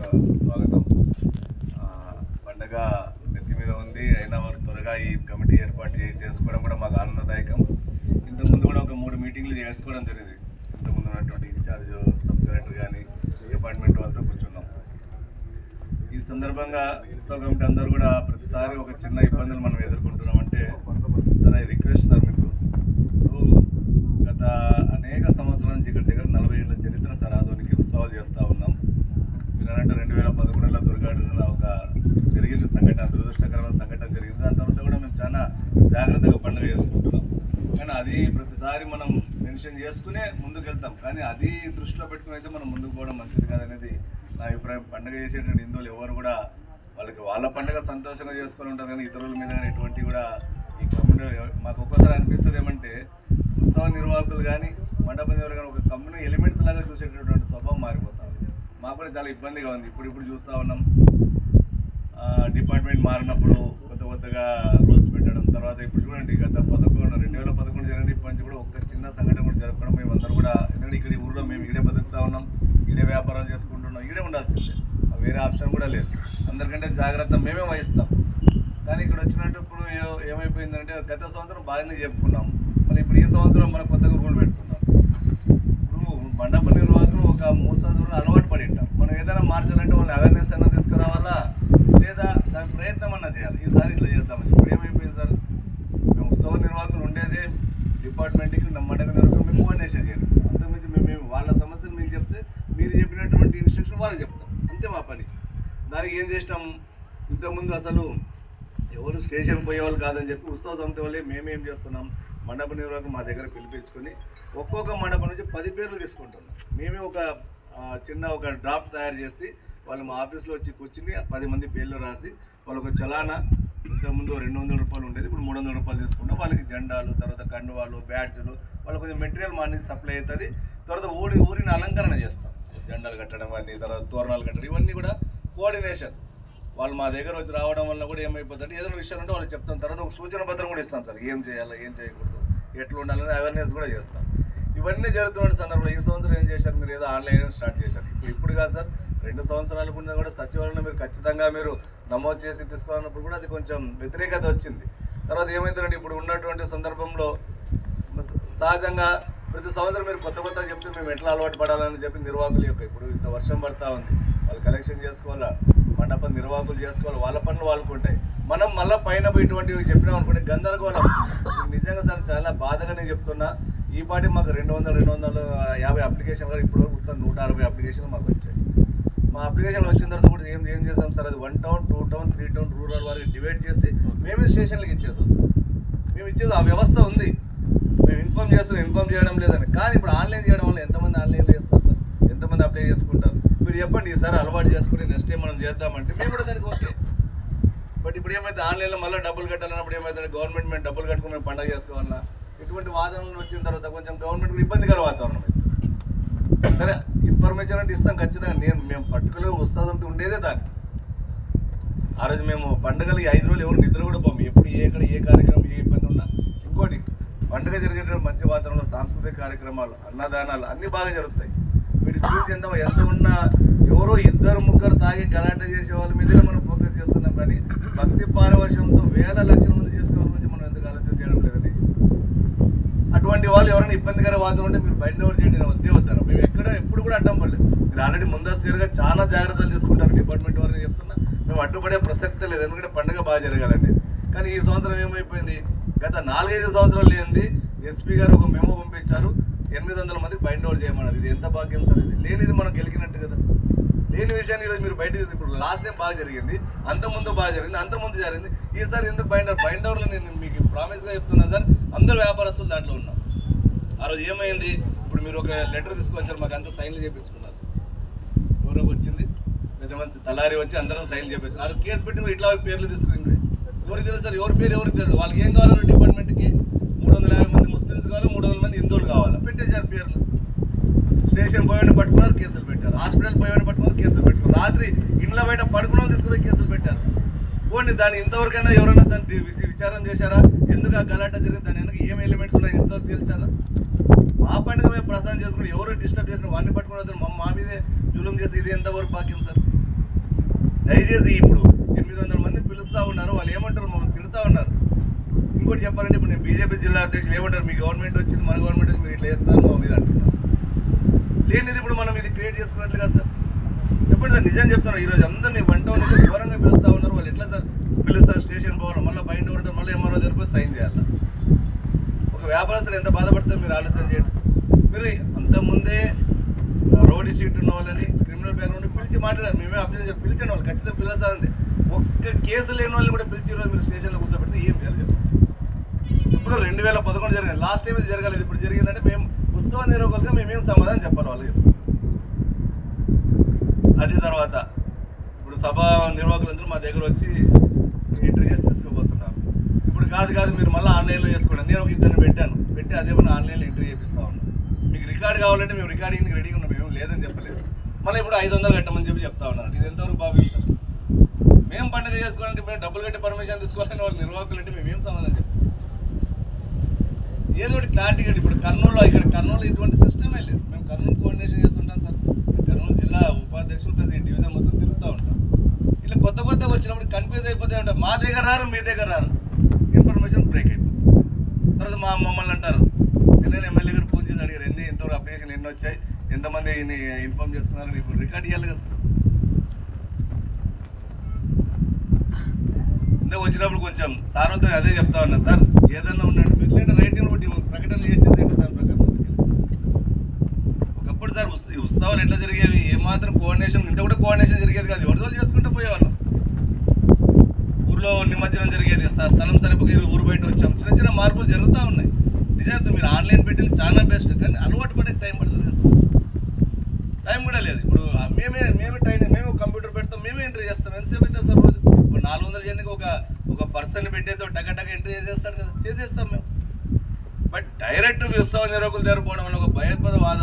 స్వాగతం. పండగ నెత్తి మీద ఉంది, అయినా వారు త్వరగా ఈ కమిటీ ఏర్పాటు చేసుకోవడం కూడా మాకు ఆనందదాయకం. ఇంతకుముందు కూడా ఒక 3 మీటింగ్లు చేసుకోవడం జరిగింది. ఇంతకుముందు ఉన్నటువంటి ఇన్ఛార్జ్ సబ్ కలెక్టర్ కానీ డిపార్ట్మెంట్ వాళ్ళతో కూర్చున్నాం. ఈ సందర్భంగా ఉత్సవ కమిటీ అందరూ కూడా ప్రతిసారి ఒక చిన్న ఇబ్బందులు మనం ఎదుర్కొంటున్నామంటే, సార్ ఐ రిక్వెస్ట్ సార్, మీకు గత అనేక సంవత్సరాల నుంచి ఇక్కడ దగ్గర 40 ఏళ్ల చరిత్ర సార్ ఆధునిక ఉత్సవాలు చేస్తూ ఉన్నాం. మీరు అన్నట్టు 2011లో దుర్ఘటన ఒక జరిగింది సంఘటన, దురదృష్టకరమైన సంఘటన జరిగింది. దాని తర్వాత కూడా మేము చాలా జాగ్రత్తగా పండుగ చేసుకుంటున్నాం. కానీ అది ప్రతిసారి మనం మెన్షన్ చేసుకునే ముందుకు వెళ్తాం, కానీ అది దృష్టిలో పెట్టుకుని అయితే మనం ముందుకు పోవడం మంచిది కాదనేది నా అభిప్రాయం. పండుగ చేసేటువంటి హిందువులు ఎవరు కూడా వాళ్ళ పండుగ సంతోషంగా చేసుకొని ఉంటుంది, కానీ ఇతరుల మీద ఎటువంటి కూడా ఈ కమ్యూనిటీ మాకు ఒక్కోసారి అనిపిస్తుంది ఏమంటే, ఉత్సవ నిర్వాహకులు కానీ మండపం ఎవరు కానీ ఒక కమ్యూనిటీ ఎలిమెంట్స్ లాగా చూసేటటువంటి స్వభావం మారిపోతాం. మాకు కూడా చాలా ఇబ్బందిగా ఉంది. ఇప్పుడు చూస్తూ ఉన్నాం, డిపార్ట్మెంట్ మారినప్పుడు కొత్తగా రూల్స్ పెట్టడం, తర్వాత ఇప్పుడు చూడండి గత 2011 జరిగిన ఇప్పటి నుంచి కూడా ఒక చిన్న సంఘటన కూడా జరగడం మేమందరూ కూడా, ఎందుకంటే ఇక్కడ ఈ ఊళ్ళో మేము ఇడే బతుకుతా ఉన్నాం, ఇడే వ్యాపారాలు చేసుకుంటున్నాం, ఇడే ఉండాల్సిందే, వేరే ఆప్షన్ కూడా లేదు. అందరికంటే జాగ్రత్త మేమే వహిస్తాం. కానీ ఇక్కడ వచ్చినట్టు ఇప్పుడు ఏమైపోయిందంటే, గత సంవత్సరం బాగానే చెప్పుకున్నాం, మళ్ళీ ఇప్పుడు ఈ సంవత్సరం మనం కొత్తగా రూల్ పెట్టుకున్నాం. ఇప్పుడు మండప నిర్వాహకులు ఒక మూసాదురు అలవాటు పడి ఉంటాం. మనం ఏదైనా మార్చాలంటే వాళ్ళని అవేర్నెస్ అన్న తీసుకురావాలా, లేదా దాని ప్రయత్నం అన్నా చేయాలి. ఈసారి ఇట్లా చేద్దామని. ఇప్పుడు ఏమైపోయింది సార్, మేము ఉత్సవ నిర్వాహకులు ఉండేదే డిపార్ట్మెంట్కి మండప నిర్వాహకులు మేము కోఆర్డినేషన్ చేయాలి. అంతకుమించి మేము వాళ్ళ సమస్యలు మీకు చెప్తే మీరు చెప్పినటువంటి ఇన్స్ట్రక్షన్ వాళ్ళకి చెప్తాం, అంతే మా పని. దానికి ఏం చేసినాం, ఇంతకుముందు అసలు ఎవరు స్టేషన్ పోయేవాళ్ళు కాదని చెప్పి ఉత్సవ సమితి వల్లే మేమేం చేస్తున్నాం, మండప నిర్వాహకులు మా దగ్గర పిలిపించుకొని ఒక్కొక్క మండపం నుంచి 10 పేర్లు తీసుకుంటున్నాం. మేమే ఒక చిన్న డ్రాఫ్ట్ తయారు చేసి వాళ్ళు మా ఆఫీస్లో వచ్చి కూర్చుని 10 మంది పేర్లు రాసి వాళ్ళకు చలానా, ఇంతకుముందు 200 రూపాయలు ఉండేది, ఇప్పుడు 300 రూపాయలు తీసుకుంటాం. వాళ్ళకి జెండాలు, తర్వాత కండువాలు, బ్యాడ్జులు, వాళ్ళకి కొంచెం మెటీరియల్ మా నుంచి సప్లై అవుతుంది. తర్వాత ఊరిని అలంకరణ చేస్తాం, జెండాలు కట్టడం అన్ని, తర్వాత తోరణాలు కట్టడం, ఇవన్నీ కూడా కోఆర్డినేషన్. వాళ్ళు మా దగ్గర వచ్చి రావడం వల్ల కూడా ఏమైపోతుందంటే, ఏదైనా విషయాలు ఉంటే వాళ్ళు చెప్తాం. తర్వాత ఒక సూచన పత్రం కూడా ఇస్తాం సార్, ఏం చేయాలి, ఏం చేయకూడదు, ఎట్లా ఉండాలని అవేర్నెస్ కూడా చేస్తాం. ఇవన్నీ జరుగుతున్న సందర్భంలో ఈ సంవత్సరం ఏం చేశారు, మీరు ఏదో ఆన్లైన్ స్టార్ట్ చేశారు. ఇప్పుడు కాదు సార్, 2 సంవత్సరాల ముందు కూడా సచివాలయంలో మీరు ఖచ్చితంగా మీరు నమోదు చేసి తీసుకోవాలన్నప్పుడు కూడా అది కొంచెం వ్యతిరేకత వచ్చింది. తర్వాత ఏమైందంటే, ఇప్పుడు ఉన్నటువంటి సందర్భంలో సహజంగా ప్రతి సంవత్సరం మీరు కొత్తగా చెప్తే మేము ఎట్లా అలవాటు పడాలని చెప్పి నిర్వాహకులు యొక్క, ఇప్పుడు ఇంత వర్షం పడతా ఉంది, వాళ్ళు కలెక్షన్ చేసుకోవాలా, మండపం నిర్వాహకులు చేసుకోవాలి, వాళ్ళ పనులు వాళ్ళకు ఉంటాయి. మనం మళ్ళీ పైన పోయి ఇటువంటివి చెప్పినాం అనుకోండి, గందరగోళం. నిజంగా సార్ చాలా బాధగా నేను చెప్తున్నా, ఈ పాటి మాకు 250 అప్లికేషన్లు కూడా ఇప్పుడు మొత్తం 160 అప్లికేషన్లు మాకు వచ్చాయి. మా అప్లికేషన్లు వచ్చిన తర్వాత కూడా ఏం చేస్తాం సార్, అది 1 టౌన్ 2 టౌన్ 3 టౌన్ రూరల్ వారికి డివైడ్ చేసి మేమే స్టేషన్లకు ఇచ్చేసి వస్తాం. మేము ఇచ్చేది ఆ వ్యవస్థ ఉంది, మేము ఇన్ఫామ్ చేయడం లేదని. కానీ ఇప్పుడు ఆన్లైన్ చేయడం వల్ల ఎంతమంది ఆన్లైన్లో చేస్తారు సార్, ఎంతమంది అప్లై చేసుకుంటారు మీరు చెప్పండి. ఈసారి అలవాటు చేసుకుని నెక్స్ట్ టైం మనం చేద్దామంటే మేము కూడా దానికి ఓకే. బట్ ఇప్పుడు ఏమైతే ఆన్లైన్లో మళ్ళీ డబ్బులు కట్టాలన్నప్పుడు ఏమైతే గవర్నమెంట్ మేము డబ్బులు కట్టుకుని మేము పండుగ చేసుకోవాలన్నా, ఇటువంటి వాదనలు వచ్చిన తర్వాత కొంచెం గవర్నమెంట్ కూడా ఇబ్బందికర వాతావరణం అయితే. సరే ఇన్ఫర్మేషన్ అంటే ఇస్తాం ఖచ్చితంగా. మేము పర్టికులర్గా వస్తుందంటే ఉండేదే దాన్ని. ఆ రోజు మేము పండుగలు 5 రోజులు ఎవరు నిద్ర కూడా పోము, ఎప్పుడు ఎక్కడ ఏ కార్యక్రమం ఏ ఇబ్బంది ఉన్నా. ఇంకోటి పండుగ జరిగేటువంటి మంచి వాతావరణంలో సాంస్కృతిక కార్యక్రమాలు, అన్నదానాలు అన్నీ బాగా జరుగుతాయి. మీరు చూసి ఎంత ఉన్నా ఎవరో 2-3 తాగి గలాట చేసే వాళ్ళ మీదే మనం ఫోకస్ చేస్తున్నాం, కానీ భక్తి పారవశ్యంతో వేల లక్షల మంది చేసుకోవాల గురించి మనం ఎందుకు ఆలోచన చేయడం లేదని. అటువంటి వాళ్ళు ఎవరైనా ఇబ్బందికర వాతావరణం ఉంటే మీరు బయట ఎవరు చేయండి, నేను వద్దాను. మేము ఎప్పుడు కూడా అడ్డం పడలేదు. మీరు ఆల్రెడీ ముందస్తుగా చాలా జాగ్రత్తలు తీసుకుంటారు, డిపార్ట్మెంట్ వారిని చెప్తున్నా. మేము అడ్డుపడే ప్రసక్తే లేదు, ఎందుకంటే పండుగ బాగా జరగాలండి. కానీ ఈ సంవత్సరం ఏమైపోయింది, గత 4-5 సంవత్సరాలు లేనిది ఎస్పీ గారు ఒక మెమో పంపించారు, 800 మందికి బైండ్ అవుట్ చేయమన్నారు. ఇది ఎంత భాగ్యం సార్, ఇది లేనిది మనం గెలికినట్టు కదా. లేని విషయాన్ని ఈరోజు మీరు బయట ఇప్పుడు లాస్ట్ టైం బాగా జరిగింది, అంతకుముందు బాగా జరిగింది, అంతకుముందు జరిగింది, ఈసారి ఎందుకు బైండ్ అవుట్లో నేను మీకు ప్రామిస్గా చెప్తున్నాను సార్, అందరూ వ్యాపారస్తులు దాంట్లో ఉన్నాం. ఆ రోజు ఏమైంది, ఇప్పుడు మీరు ఒక లెటర్ తీసుకొచ్చారు, మాకు అంతా సైన్లు చేయించుకున్నారు. ఎవరో వచ్చింది పెద్దమంది తలారి వచ్చి అందరం సైన్లు చేయించుకున్నారు. ఆ రోజు కేసు పెట్టి ఇట్లా పేర్లు తీసుకుని ఎవరికి తెలుసు సార్, ఎవరి పేరు ఎవరికి తెలుసు. వాళ్ళకి ఏం కావాలో డిపార్ట్మెంట్కి 350 మంది ముస్లిమ్స్ కావాలి, 300 మంది హిందువులు కావాలి, పెట్టేశారు పేర్లు. స్టేషన్ పోయేవాడిని పట్టుకున్నారు, కేసులు పెట్టారు. హాస్పిటల్ పోయేవాడిని పట్టుకున్నారు, కేసులు పెట్టారు. రాత్రి ఇంట్లో బయట పడుకున్న వాళ్ళు తీసుకుపోయి కేసులు పెట్టారు. పోండి, దాన్ని ఇంతవరకైనా ఎవరైనా దాన్ని విచారం చేశారా, ఎందుకు ఆ గలాట జరిగింది, దాని వెనక ఏం ఎలిమెంట్స్ ఉన్నాయి ఇంతవరకు తెలిసారా? మా పండుగ మేము ప్రసాదం చేసుకుని ఎవరు డిస్టర్బ్ చేసిన వాడిని పట్టుకున్న మా మీదే జులుం చేసి ఇది ఎంతవరకు భాగ్యం సార్? దయచేసి ఇప్పుడు 800 మంది పిలుస్తూ ఉన్నారు, వాళ్ళు ఏమంటారు, మమ్మల్ని తిడుతూ ఉన్నారు. ఇంకోటి చెప్పాలంటే ఇప్పుడు నేను బీజేపీ జిల్లా అధ్యక్షులు ఏమంటారు, మీ గవర్నమెంట్ వచ్చింది, మన గవర్నమెంట్ వచ్చి మీరు ఇట్లా చేస్తున్నారు మా మీద అంటున్నారు. లేనిది ఇప్పుడు మనం ఇది క్రియేట్ చేసుకున్నట్లుగా సార్. చెప్పండి సార్, నిజం చెప్తున్నారు. ఈరోజు అందరినీ వంట ఘోరంగా పిలుస్తూ ఉన్నారు. వాళ్ళు ఎట్లా సార్ పిలుస్తారు, స్టేషన్ పోవాలి, మళ్ళీ బయట ఉంటారు, మళ్ళీ ఎంఆర్ఓ దగ్గర సైన్ చేయాలి. ఒక వ్యాపారస్తులు ఎంత బాధపడతారో మీరు ఆలోచన చేయండి. మీరు అంతకుముందే రోడ్డు సీట్ ఉన్న వాళ్ళని క్రిమినల్ బ్యాక్గ్రౌండ్ పిలిచి మాట్లాడారు. మేమే అబ్జర్వ్ పిలిచండి, వాళ్ళు ఖచ్చితంగా పిలుస్తారండి. ఒక్క కేసు లేని వాళ్ళని కూడా పిలిచి ఈరోజు మీరు స్టేషన్లో కూర్చోబెడితే ఏం చేయాలి చెప్పండి. ఇప్పుడు 2011 జరిగింది, లాస్ట్ టైం ఇది జరగలేదు, ఇప్పుడు జరిగిందంటే మేము ఉత్సవ నిర్వాహకులుగా మేమేం సమాధానం చెప్పాలి వాళ్ళకి. అది తర్వాత ఇప్పుడు సభ నిర్వాహకులందరూ మా దగ్గర వచ్చి ఎంట్రీ చేసి తీసుకుపోతున్నారు. ఇప్పుడు కాదు మీరు మళ్ళీ ఆన్లైన్లో చేసుకోండి. నేను ఒక ఇద్దరిని పెట్టి అదే మన ఆన్లైన్లో ఎంట్రీ చేపిస్తా ఉన్నాం. మీకు రికార్డ్ కావాలంటే మేము రికార్డింగ్ రెడీగా ఉన్నాం, మేము లేదని చెప్పలేదు. మళ్ళీ ఇప్పుడు 500 కట్టమని చెప్తా ఉన్నాను. ఇది ఎంతవరకు భావిస్తారు? మేము పండుగ చేసుకోవాలంటే మేము డబ్బులు కట్టి పర్మిషన్ తీసుకోవాలని వాళ్ళు నిర్వాహకులు అంటే మేమేం సమాధానం చెప్తాం? ఏదో ఒకటి క్లారిటీ కండి. ఇప్పుడు కర్నూలు ఇటువంటి సిస్టమే లేదు. మేము కర్నూలు కోఆర్డినేషన్ చేస్తుంటాం సార్. కర్నూలు జిల్లా ఉపాధ్యక్షులు ప్లస్ ఈ డివిజన్ మొత్తం తిరుగుతూ ఉంటాం. ఇలా కొత్తగా వచ్చినప్పుడు కన్ఫ్యూజ్ అయిపోతే ఉంటాం. మా దగ్గర రారు, మీ దగ్గర రారు, ఇన్ఫర్మేషన్ బ్రేక్ అయిపోతుంది. తర్వాత మమ్మల్ని అంటారు, నేను ఎమ్మెల్యే గారు ఫోన్ చేసి అడిగారు, ఎంతవరకు అప్లికేషన్ ఎన్ని వచ్చాయి, ఎంతమంది ఇన్ఫార్మ్ చేసుకున్నారు, ఇప్పుడు రికార్డ్ చేయాలి కదా సార్. ఇందులో వచ్చినప్పుడు కొంచెం సార్ వాళ్ళతో అదే చెప్తా ఉన్నా, సార్ ఏదన్నా ఉన్నాడు మీరు లేదా రైటింగ్ ఒకటి ప్రకటన చేసేది దాని ప్రకారం. ఒకప్పుడు సార్ ఉత్సవాలు ఎట్లా జరిగేవి, ఏమాత్రం కోఆర్డినేషన్, ఇంత కూడా కోఆర్డినేషన్ జరిగేది కాదు. ఎవరిదో చేసుకుంటూ పోయేవాళ్ళం. ఊర్లో నిమజ్జనం జరిగేది, స్థలం సరిపోయి ఊరు బయట వచ్చాం. చిన్న మార్పులు జరుగుతూ ఉన్నాయి. నిజానికి మీరు ఆన్లైన్ పెట్టింది చాలా బెస్ట్, కానీ అలవాటు పడే టైం పడుతుంది కదా. టైం కూడా లేదు. ఇప్పుడు మేమే ట్రైనింగ్, మేము కంప్యూటర్ పెడతాం, మేమే ఎంట్రీ చేస్తాం. ఎంతసేపు అయితే సార్ రోజు 400 జనానికి ఒక పర్సన్ పెట్టేసి టక ఎంట్రీ చేసేస్తాడు కదా, చేసేస్తాం మేము. బట్ డైరెక్ట్ ఉత్సవ నిర్వాహకుల దగ్గర పోవడం వల్ల ఒక భయోత్పాద వాదం